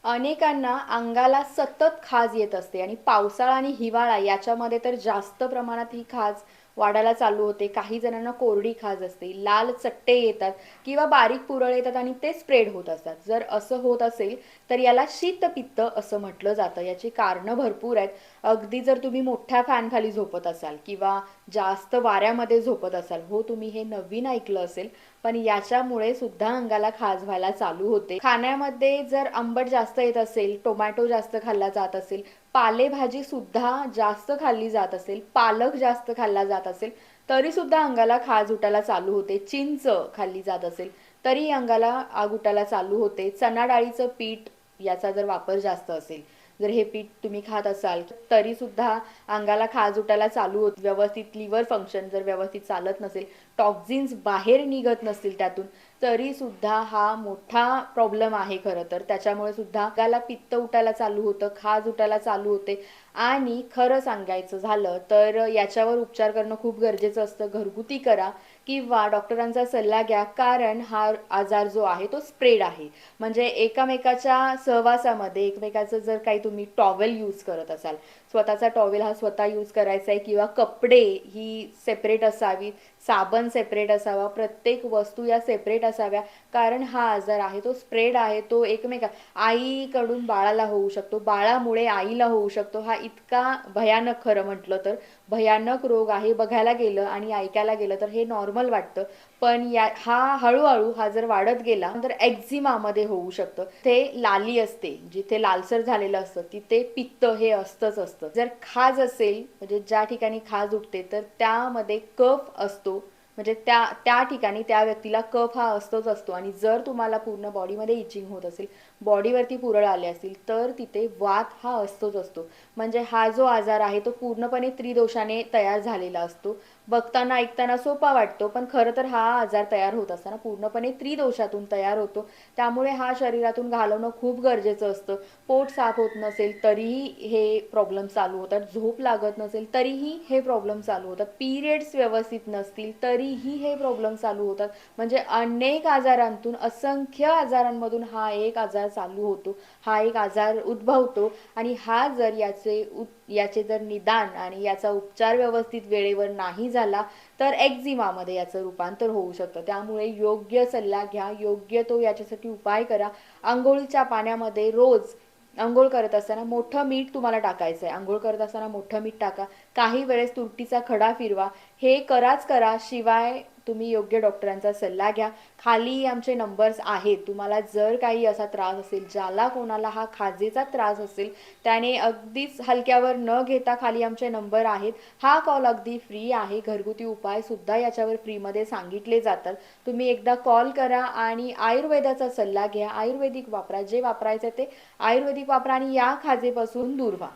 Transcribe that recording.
अनेकांना अंगाला सतत खाज येत असते आणि पावसाळा आणि हिवाळा याच्यामध्ये तर जास्त प्रमाणात ही खाज वाढायला चालू होते. काही जणांना कोरडी खाज असते, लाल चट्टे येतात किंवा बारीक पुरळ येतात आणि ते स्प्रेड होत असतात. जर असं होत असेल तर याला शीतपित्त असं म्हटलं जातं. याची कारणं भरपूर आहेत. अगदी जर तुम्ही मोठ्या फॅनखाली झोपत असाल किंवा जास्त वाऱ्यामध्ये झोपत असाल, हो तुम्ही हे नवीन ऐकलं असेल, पण याच्यामुळे सुद्धा अंगाला खाज व्हायला चालू होते. खाण्यामध्ये जर आंबट जास्त येत असेल, टोमॅटो जास्त खाल्ला जात असेल, पालेभाजी सुद्धा जास्त खाल्ली जात असेल, पालक जास्त खाल्ला जात असेल, तरी सुद्धा अंगाला खाज उठायला चालू होते. चिंच खाल्ली जात असेल तरी अंगाला आग उठायला चालू होते. चणा डाळीचं पीठ याचा जर वापर जास्त असेल, जर हे पीठ तुम्ही खात असाल तरी सुद्धा अंगाला खाज उठायला चालू होत. व्यवस्थित लिव्हर फंक्शन जर व्यवस्थित चालत नसेल, टॉक्झिन्स बाहेर निघत नसतील त्यातून, तरी सुद्धा हा मोठा प्रॉब्लेम आहे खरं तर. त्याच्यामुळे सुद्धा अंगाला पित्त उठायला चालू होतं, खाज उठायला चालू होते आणि खरं सांगायचं झालं तर याच्यावर उपचार करणं खूप गरजेचं असतं. घरगुती करा किंवा डॉक्टरांचा सल्ला घ्या, कारण हा आजार जो आहे तो स्प्रेड आहे. म्हणजे एकमेकाच्या सहवासामध्ये एकमेकाचं जर काही तुम्ही टॉवेल यूज करत असाल, स्वतःचा टॉवेल हा स्वतः यूज करायचा आहे किंवा कपडे ही सेपरेट असावी, साबण सेपरेट असावा, प्रत्येक वस्तू या सेपरेट असाव्या, कारण हा आजार आहे तो स्प्रेड आहे. तो आईकडून बाळाला होऊ शकतो, बाळामुळे आईला होऊ शकतो. हा इतका भयानक, खरं म्हटलं तर भयानक रोग आहे. बघायला गेलं आणि ऐकायला गेलं तर हे नॉर्मल वाटतं, पण हा हळूहळू हा जर वाढत गेला तर एक्झिमामध्ये होऊ शकतं. ते लाली असते, जिथे लालसर झालेलं असतं तिथे पित्त हे असतंच असतं. जर खाज असेल, म्हणजे ज्या ठिकाणी खाज उठते तर त्यामध्ये कफ असतो, म्हणजे त्या त्या ठिकाणी त्या व्यक्तीला कफ हा असतोच असतो. आणि जर तुम्हाला पूर्ण बॉडीमध्ये इचिंग होत असेल, बॉडीवरती पुरळ आले असतील, तर तिथे वात हा असतोच असतो. म्हणजे हा जो आजार आहे तो पूर्णपणे त्रिदोषाने तयार झालेला असतो. बघताना ऐकताना सोपा वाटतो, पण खरं तर हा आजार तयार होत असताना पूर्णपणे त्रिदोषातून तयार होतो. त्यामुळे हा शरीरातून घालवणं खूप गरजेचं असतं. पोट साफ होत नसेल तरीही हे प्रॉब्लेम चालू होतात, झोप लागत नसेल तरीही हे प्रॉब्लेम चालू होतात, पिरियड्स व्यवस्थित नसतील तरीही हे प्रॉब्लेम चालू होतात. म्हणजे अनेक आजारांतून, असंख्य आजारांमधून हा एक आजार चालू होतो, हा एक आजार उद्भवतो. आणि हा जर याचे जर निदान आणि याचा उपचार व्यवस्थित वेळेवर नाही झाला तर एक्झिमामध्ये याचं रूपांतर होऊ शकतं. त्यामुळे योग्य सल्ला घ्या, योग्य तो याच्यासाठी उपाय करा. अंघोळीच्या पाण्यामध्ये रोज अंघोळ करत असताना मोठं मीठ तुम्हाला टाकायचं आहे. अंघोळ करत असताना मोठं मीठ टाका, काही वेळेस तुरटीचा खडा फिरवा. हे कराच करा, शिवाय तुम्ही योग्य डॉक्टरांचा सल्ला घ्या. खाली आमचे नंबर्स आहेत. तुम्हाला जर काही असा त्रास असेल, ज्याला कोणाला हा खाजेचा त्रास असेल, त्याने अगदीच हलक्यावर न घेता खाली आमचे नंबर आहेत. हा कॉल अगदी फ्री आहे. घरगुती उपाय सुद्धा याच्यावर फ्रीमध्ये सांगितले जातात. तुम्ही एकदा कॉल करा आणि आयुर्वेदाचा सल्ला घ्या, आयुर्वेदिक वापरा. जे वापरायचं ते आयुर्वेदिक वापरा आणि या खाजेपासून दूर व्हा.